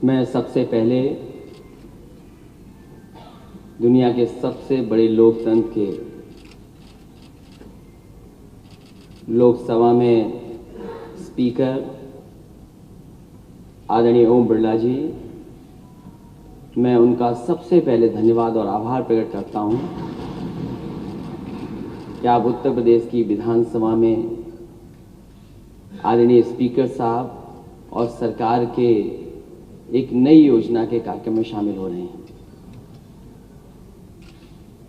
मैं सबसे पहले दुनिया के सबसे बड़े लोकतंत्र के लोकसभा में स्पीकर आदरणीय ओम बिरला जी, मैं उनका सबसे पहले धन्यवाद और आभार प्रकट करता हूं कि आप उत्तर प्रदेश की विधानसभा में आदरणीय स्पीकर साहब और सरकार के एक नई योजना के कार्यक्रम में शामिल हो रहे हैं,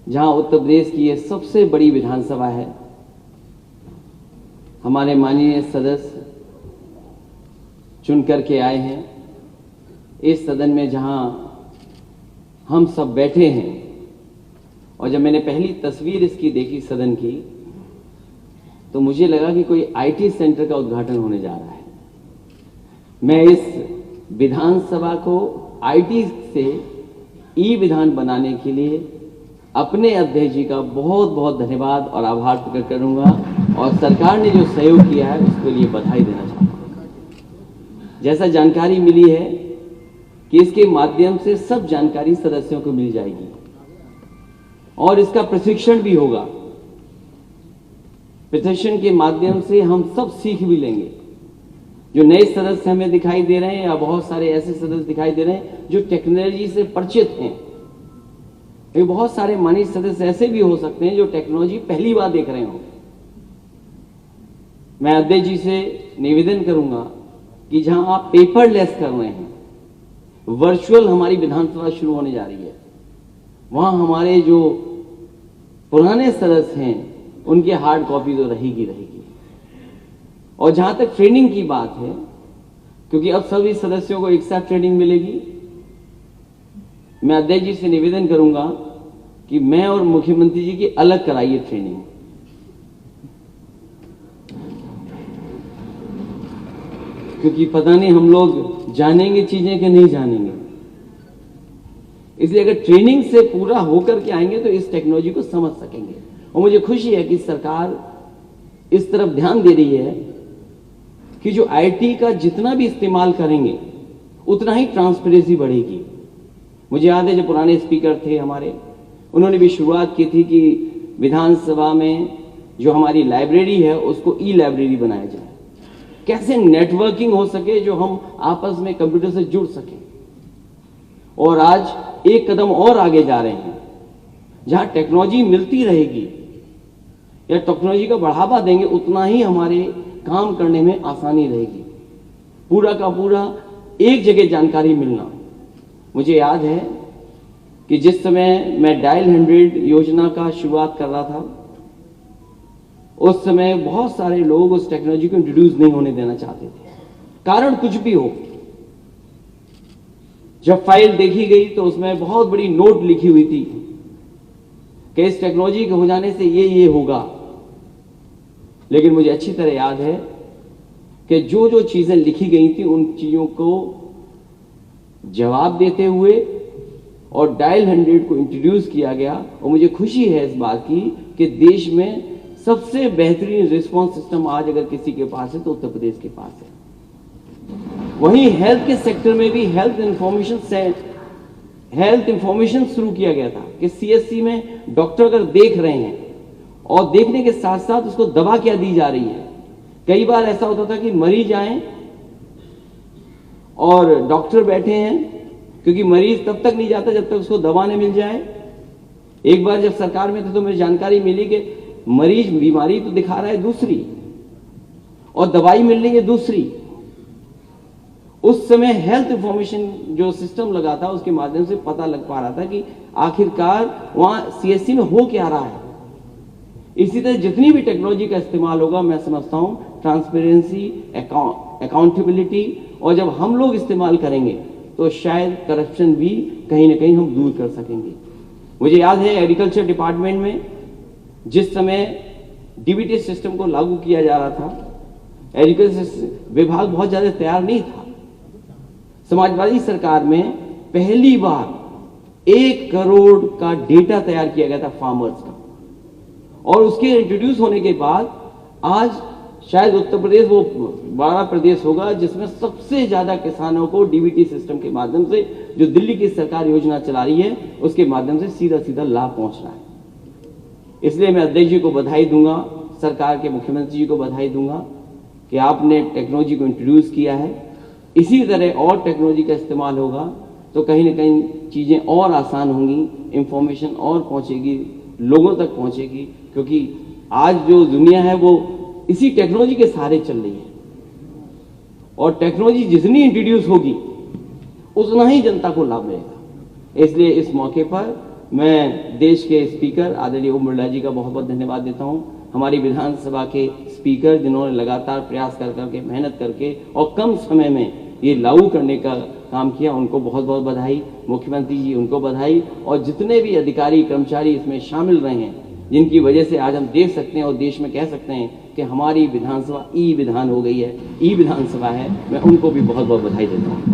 जहां उत्तर प्रदेश की ये सबसे बड़ी विधानसभा है। हमारे माननीय सदस्य चुन करके आए हैं इस सदन में, जहां हम सब बैठे हैं। और जब मैंने पहली तस्वीर इसकी देखी सदन की, तो मुझे लगा कि कोई आईटी सेंटर का उद्घाटन होने जा रहा है। मैं इस विधानसभा को आईटी से ई विधान बनाने के लिए अपने अध्यक्ष जी का बहुत बहुत धन्यवाद और आभार प्रकट करूंगा, और सरकार ने जो सहयोग किया है उसके लिए बधाई देना चाहता हूं। जैसा जानकारी मिली है कि इसके माध्यम से सब जानकारी सदस्यों को मिल जाएगी और इसका प्रशिक्षण भी होगा। प्रशिक्षण के माध्यम से हम सब सीख भी लेंगे। जो नए सदस्य हमें दिखाई दे रहे हैं या बहुत सारे ऐसे सदस्य दिखाई दे रहे हैं जो टेक्नोलॉजी से परिचित हैं, ये बहुत सारे माननीय सदस्य ऐसे भी हो सकते हैं जो टेक्नोलॉजी पहली बार देख रहे हो। मैं अध्यक्ष जी से निवेदन करूंगा कि जहां आप पेपरलेस कर रहे हैं, वर्चुअल हमारी विधानसभा शुरू होने जा रही है, वहां हमारे जो पुराने सदस्य हैं उनकी हार्ड कॉपी तो रहेगी। और जहां तक ट्रेनिंग की बात है, क्योंकि अब सभी सदस्यों को एक साथ ट्रेनिंग मिलेगी, मैं अध्यक्ष जी से निवेदन करूंगा कि मैं और मुख्यमंत्री जी की अलग कराइए ट्रेनिंग। क्योंकि पता नहीं हम लोग जानेंगे चीजें कि नहीं जानेंगे, इसलिए अगर ट्रेनिंग से पूरा होकर के आएंगे तो इस टेक्नोलॉजी को समझ सकेंगे। और मुझे खुशी है कि सरकार इस तरफ ध्यान दे रही है कि जो आईटी का जितना भी इस्तेमाल करेंगे उतना ही ट्रांसपेरेंसी बढ़ेगी। मुझे याद है जब पुराने स्पीकर थे हमारे, उन्होंने भी शुरुआत की थी कि विधानसभा में जो हमारी लाइब्रेरी है उसको ई लाइब्रेरी बनाया जाए, कैसे नेटवर्किंग हो सके, जो हम आपस में कंप्यूटर से जुड़ सके। और आज एक कदम और आगे जा रहे हैं, जहां टेक्नोलॉजी मिलती रहेगी या टेक्नोलॉजी का बढ़ावा देंगे, उतना ही हमारे काम करने में आसानी रहेगी। पूरा का पूरा एक जगह जानकारी मिलना। मुझे याद है कि जिस समय मैं डायल 100 योजना का शुरुआत कर रहा था, उस समय बहुत सारे लोग उस टेक्नोलॉजी को इंट्रोड्यूस नहीं होने देना चाहते थे, कारण कुछ भी हो। जब फाइल देखी गई तो उसमें बहुत बड़ी नोट लिखी हुई थी कि इस टेक्नोलॉजी के हो जाने से ये होगा। लेकिन मुझे अच्छी तरह याद है कि जो जो चीजें लिखी गई थी उन चीजों को जवाब देते हुए और डायल 100 को इंट्रोड्यूस किया गया। और मुझे खुशी है इस बात की कि देश में सबसे बेहतरीन रिस्पांस सिस्टम आज अगर किसी के पास है तो उत्तर प्रदेश के पास है। वहीं हेल्थ के सेक्टर में भी हेल्थ इंफॉर्मेशन शुरू किया गया था कि सीएससी में डॉक्टर अगर देख रहे हैं और देखने के साथ साथ उसको दवा क्या दी जा रही है। कई बार ऐसा होता था कि मरीज आए और डॉक्टर बैठे हैं, क्योंकि मरीज तब तक नहीं जाता जब तक उसको दवा नहीं मिल जाए। एक बार जब सरकार में थे तो मुझे जानकारी मिली कि मरीज बीमारी तो दिखा रहा है दूसरी और दवाई मिल रही है दूसरी। उस समय हेल्थ इंफॉर्मेशन जो सिस्टम लगा था उसके माध्यम से पता लग पा रहा था कि आखिरकार वहां सीएससी में हो क्या रहा है। इसी तरह जितनी भी टेक्नोलॉजी का इस्तेमाल होगा, मैं समझता हूं ट्रांसपेरेंसी, अकाउंटेबिलिटी, और जब हम लोग इस्तेमाल करेंगे तो शायद करप्शन भी कहीं ना कहीं हम दूर कर सकेंगे। मुझे याद है एग्रीकल्चर डिपार्टमेंट में जिस समय डीबीटी सिस्टम को लागू किया जा रहा था, एग्रीकल्चर विभाग बहुत ज्यादा तैयार नहीं था। समाजवादी सरकार में पहली बार 1 करोड़ का डेटा तैयार किया गया था फार्मर्स का, और उसके इंट्रोड्यूस होने के बाद आज शायद उत्तर प्रदेश वो बड़ा प्रदेश होगा जिसमें सबसे ज्यादा किसानों को डीबीटी सिस्टम के माध्यम से, जो दिल्ली की सरकार योजना चला रही है उसके माध्यम से सीधा सीधा लाभ पहुंच रहा है। इसलिए मैं अध्यक्ष जी को बधाई दूंगा, सरकार के मुख्यमंत्री जी को बधाई दूंगा कि आपने टेक्नोलॉजी को इंट्रोड्यूस किया है। इसी तरह और टेक्नोलॉजी का इस्तेमाल होगा तो कहीं ना कहीं चीजें और आसान होंगी, इंफॉर्मेशन और पहुंचेगी, लोगों तक पहुंचेगी, क्योंकि आज जो दुनिया है वो इसी टेक्नोलॉजी के सहारे चल रही है और टेक्नोलॉजी जितनी इंट्रोड्यूस होगी उतना ही जनता को लाभ मिलेगा। इसलिए इस मौके पर मैं देश के स्पीकर आदरणीय ओम बिरला जी का बहुत बहुत धन्यवाद देता हूं, हमारी विधानसभा के स्पीकर जिन्होंने लगातार प्रयास कर करके, मेहनत करके और कम समय में ये लागू करने का काम किया, उनको बहुत बहुत बधाई। मुख्यमंत्री जी उनको बधाई, और जितने भी अधिकारी कर्मचारी इसमें शामिल रहे हैं, जिनकी वजह से आज हम देख सकते हैं और देश में कह सकते हैं कि हमारी विधानसभा ई विधान हो गई है, ई विधानसभा है, मैं उनको भी बहुत बहुत बधाई देता हूँ।